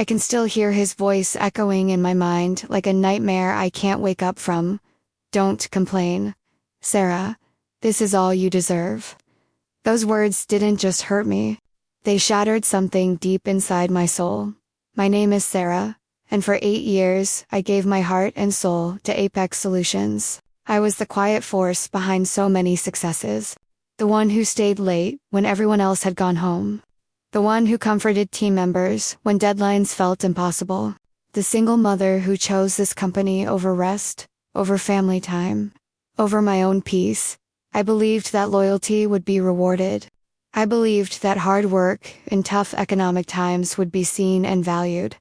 I can still hear his voice echoing in my mind like a nightmare I can't wake up from. Don't complain, Sarah. This is all you deserve. Those words didn't just hurt me. They shattered something deep inside my soul. My name is Sarah, and for 8 years, I gave my heart and soul to Apex Solutions. I was the quiet force behind so many successes. The one who stayed late when everyone else had gone home. The one who comforted team members when deadlines felt impossible. The single mother who chose this company over rest, over family time, over my own peace. I believed that loyalty would be rewarded. I believed that hard work in tough economic times would be seen and valued.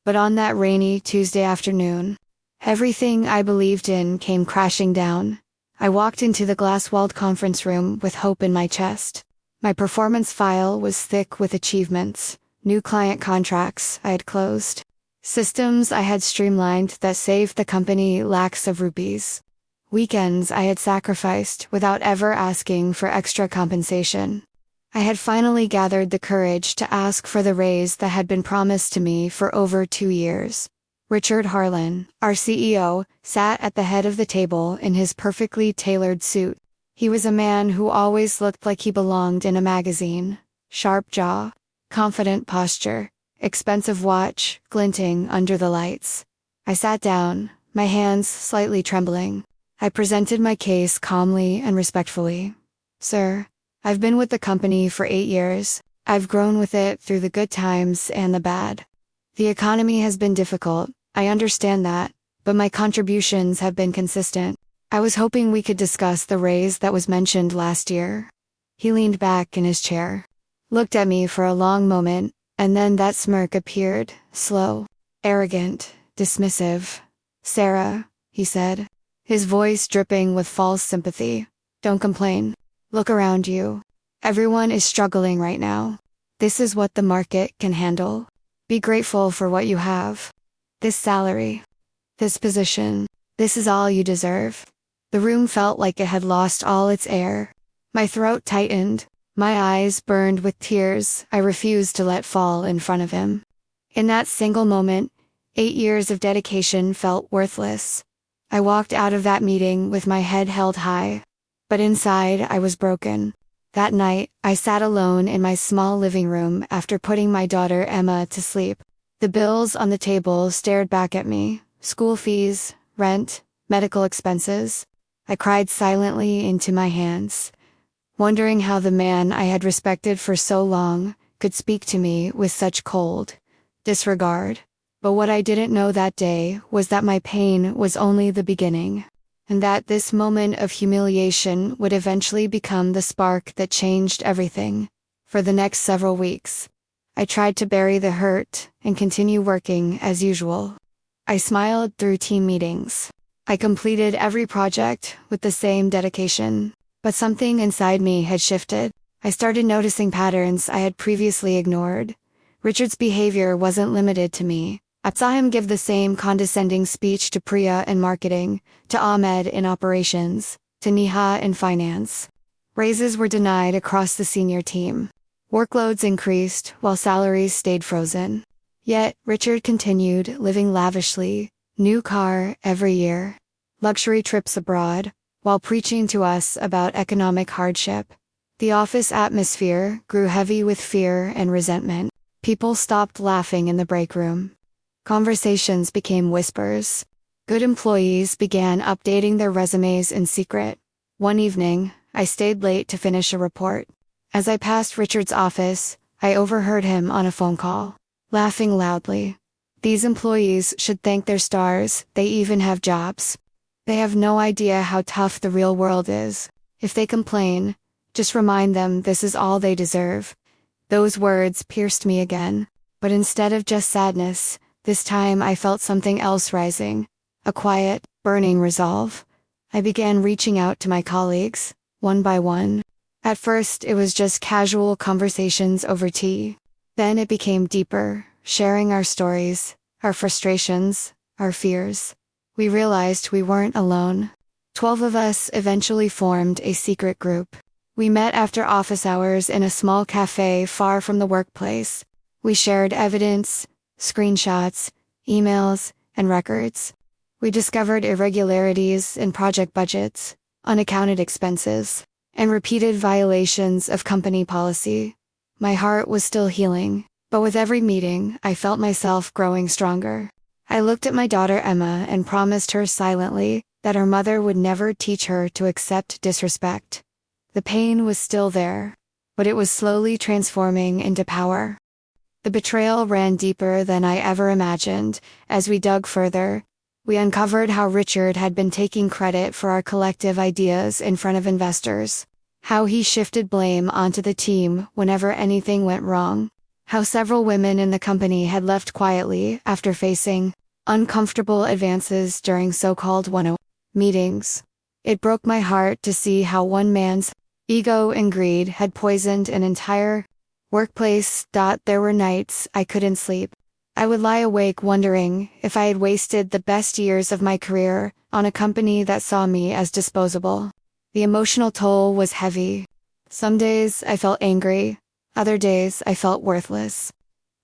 But on that rainy Tuesday afternoon, everything I believed in came crashing down. I walked into the glass-walled conference room with hope in my chest. My performance file was thick with achievements, new client contracts I had closed, systems I had streamlined that saved the company lakhs of rupees, weekends I had sacrificed without ever asking for extra compensation. I had finally gathered the courage to ask for the raise that had been promised to me for over 2 years. Richard Harlan, our CEO, sat at the head of the table in his perfectly tailored suit. He was a man who always looked like he belonged in a magazine. Sharp jaw, confident posture, expensive watch glinting under the lights. I sat down, my hands slightly trembling. I presented my case calmly and respectfully. Sir, I've been with the company for 8 years. I've grown with it through the good times and the bad. The economy has been difficult, I understand that, but my contributions have been consistent. I was hoping we could discuss the raise that was mentioned last year. He leaned back in his chair, looked at me for a long moment, and then that smirk appeared, slow, arrogant, dismissive. Sarah, he said, his voice dripping with false sympathy. Don't complain. Look around you. Everyone is struggling right now. This is what the market can handle. Be grateful for what you have. This salary. This position. This is all you deserve. The room felt like it had lost all its air. My throat tightened. My eyes burned with tears I refused to let fall in front of him. In that single moment, 8 years of dedication felt worthless. I walked out of that meeting with my head held high. But inside, I was broken. That night, I sat alone in my small living room after putting my daughter Emma to sleep. The bills on the table stared back at me. School fees, rent, medical expenses. I cried silently into my hands, wondering how the man I had respected for so long could speak to me with such cold disregard. But what I didn't know that day was that my pain was only the beginning, and that this moment of humiliation would eventually become the spark that changed everything. For the next several weeks, I tried to bury the hurt and continue working as usual. I smiled through team meetings. I completed every project with the same dedication, but something inside me had shifted. I started noticing patterns I had previously ignored. Richard's behavior wasn't limited to me. I saw him give the same condescending speech to Priya in marketing, to Ahmed in operations, to Neha in finance. Raises were denied across the senior team. Workloads increased while salaries stayed frozen. Yet, Richard continued living lavishly, new car every year, luxury trips abroad, while preaching to us about economic hardship. The office atmosphere grew heavy with fear and resentment. People stopped laughing in the break room. Conversations became whispers. Good employees began updating their resumes in secret. One evening, I stayed late to finish a report. As I passed Richard's office, I overheard him on a phone call, laughing loudly. These employees should thank their stars, they even have jobs. They have no idea how tough the real world is. If they complain, just remind them this is all they deserve. Those words pierced me again, but instead of just sadness, this time I felt something else rising, a quiet, burning resolve. I began reaching out to my colleagues, one by one. At first, it was just casual conversations over tea. Then it became deeper, sharing our stories, our frustrations, our fears. We realized we weren't alone. 12 of us eventually formed a secret group. We met after office hours in a small cafe far from the workplace. We shared evidence, screenshots, emails, and records. We discovered irregularities in project budgets, unaccounted expenses, and repeated violations of company policy. My heart was still healing, but with every meeting, I felt myself growing stronger. I looked at my daughter Emma and promised her silently that her mother would never teach her to accept disrespect. The pain was still there, but it was slowly transforming into power. The betrayal ran deeper than I ever imagined. As we dug further, we uncovered how Richard had been taking credit for our collective ideas in front of investors, how he shifted blame onto the team whenever anything went wrong, how several women in the company had left quietly after facing uncomfortable advances during so-called 101 meetings. It broke my heart to see how one man's ego and greed had poisoned an entire workplace. There were nights I couldn't sleep. I would lie awake wondering if I had wasted the best years of my career on a company that saw me as disposable. The emotional toll was heavy. Some days I felt angry, other days I felt worthless.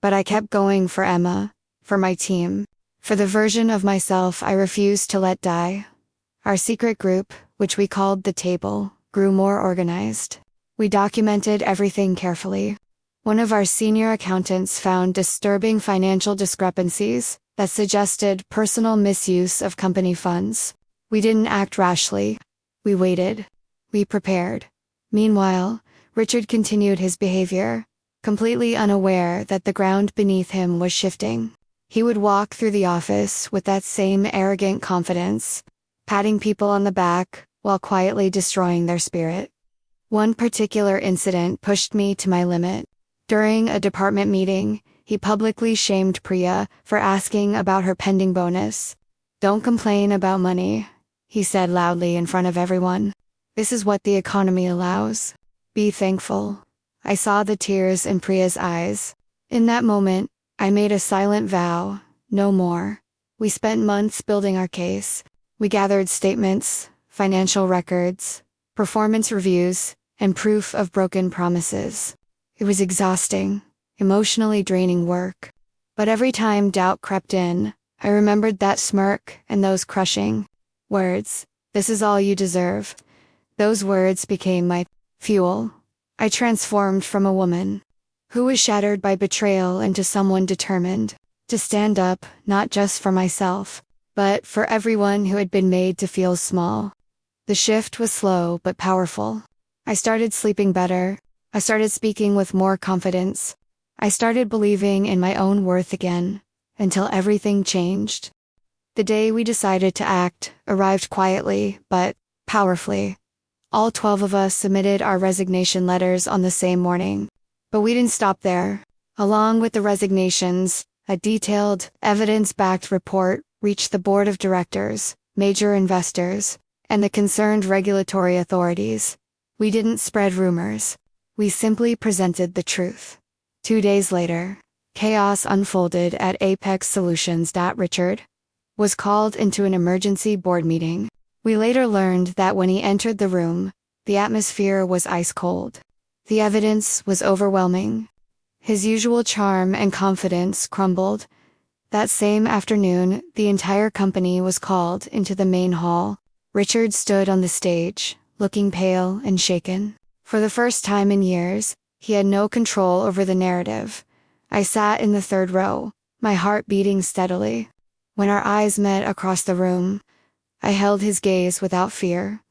But I kept going for Emma, for my team, for the version of myself I refused to let die. Our secret group, which we called The Table, grew more organized. We documented everything carefully. One of our senior accountants found disturbing financial discrepancies that suggested personal misuse of company funds. We didn't act rashly. We waited. We prepared. Meanwhile, Richard continued his behavior, completely unaware that the ground beneath him was shifting. He would walk through the office with that same arrogant confidence, patting people on the back while quietly destroying their spirit. One particular incident pushed me to my limit. During a department meeting, he publicly shamed Priya for asking about her pending bonus. "Don't complain about money," he said loudly in front of everyone. "This is what the economy allows. Be thankful." I saw the tears in Priya's eyes. In that moment, I made a silent vow, no more. We spent months building our case. We gathered statements, financial records, performance reviews, and proof of broken promises. It was exhausting, emotionally draining work. But every time doubt crept in, I remembered that smirk and those crushing words. "This is all you deserve." Those words became my fuel. I transformed from a woman who was shattered by betrayal into someone determined to stand up not just for myself, but for everyone who had been made to feel small. The shift was slow but powerful. I started sleeping better. I started speaking with more confidence. I started believing in my own worth again, until everything changed. The day we decided to act arrived quietly, but powerfully. All 12 of us submitted our resignation letters on the same morning. But we didn't stop there. Along with the resignations, a detailed, evidence-backed report reached the board of directors, major investors, and the concerned regulatory authorities. We didn't spread rumors. We simply presented the truth. 2 days later, chaos unfolded at Apex Solutions. Richard was called into an emergency board meeting. We later learned that when he entered the room, the atmosphere was ice cold. The evidence was overwhelming. His usual charm and confidence crumbled. That same afternoon, the entire company was called into the main hall. Richard stood on the stage, looking pale and shaken. For the first time in years, he had no control over the narrative. I sat in the third row, my heart beating steadily. When our eyes met across the room, I held his gaze without fear.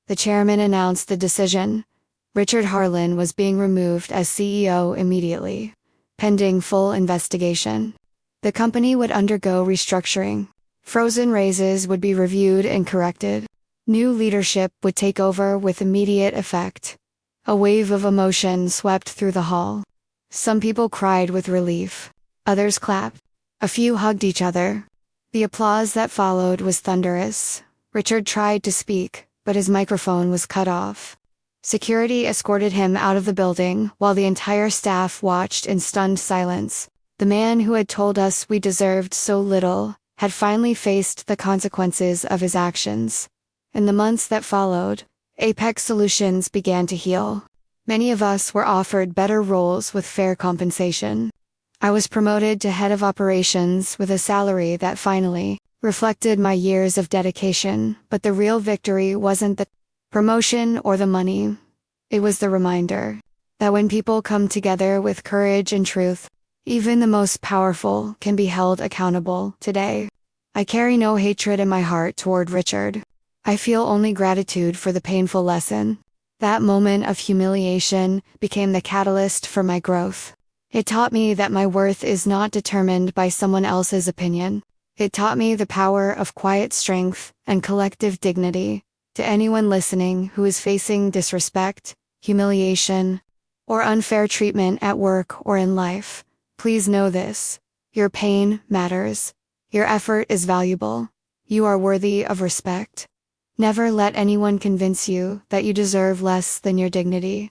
The chairman announced the decision. Richard Harlan was being removed as CEO immediately, pending full investigation. The company would undergo restructuring. Frozen raises would be reviewed and corrected. New leadership would take over with immediate effect. A wave of emotion swept through the hall. Some people cried with relief. Others clapped. A few hugged each other. The applause that followed was thunderous. Richard tried to speak, but his microphone was cut off. Security escorted him out of the building while the entire staff watched in stunned silence. The man who had told us we deserved so little had finally faced the consequences of his actions. In the months that followed, Apex Solutions began to heal. Many of us were offered better roles with fair compensation. I was promoted to head of operations with a salary that finally reflected my years of dedication, but the real victory wasn't the promotion or the money. It was the reminder that when people come together with courage and truth, even the most powerful can be held accountable. Today, I carry no hatred in my heart toward Richard. I feel only gratitude for the painful lesson. That moment of humiliation became the catalyst for my growth. It taught me that my worth is not determined by someone else's opinion. It taught me the power of quiet strength and collective dignity. To anyone listening who is facing disrespect, humiliation, or unfair treatment at work or in life, please know this: your pain matters. Your effort is valuable. You are worthy of respect. Never let anyone convince you that you deserve less than your dignity.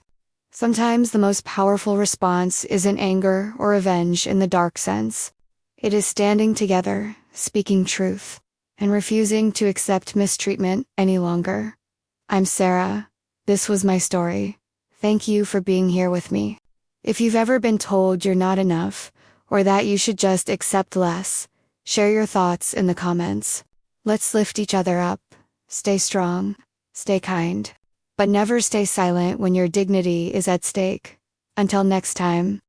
Sometimes the most powerful response isn't anger or revenge in the dark sense. It is standing together, speaking truth, and refusing to accept mistreatment any longer. I'm Sarah. This was my story. Thank you for being here with me. If you've ever been told you're not enough, or that you should just accept less, share your thoughts in the comments. Let's lift each other up. Stay strong, stay kind, but never stay silent when your dignity is at stake. Until next time.